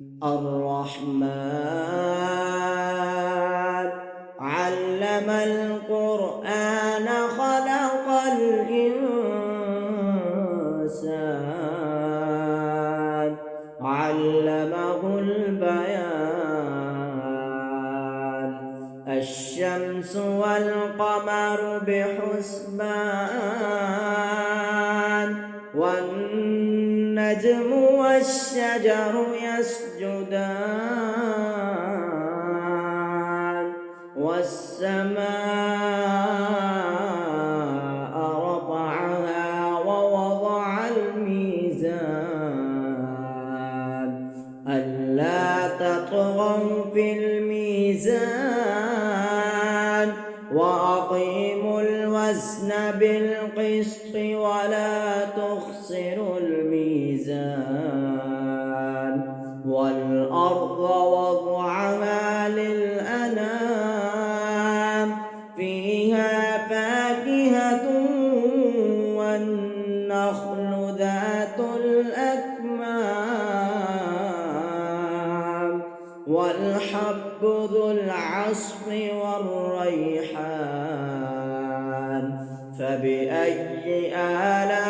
الرحمن علم القرآن خلق الإنسان علمه البيان الشمس والقمر بحسبان والنجم والشجر يسجدان والسماء رفعها ووضع الميزان ألا تطغوا في الميزان وأقيموا الوزن بالقسط ولا تخسروا الميزان والأرض وضعها للأنام فيها فاكهة والنخل ذات الأكمام والحب ذو العصف والريحان فبأي آلاء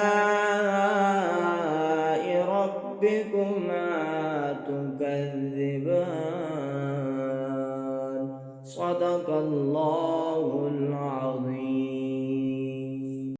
ربكما تكذبان صدق الله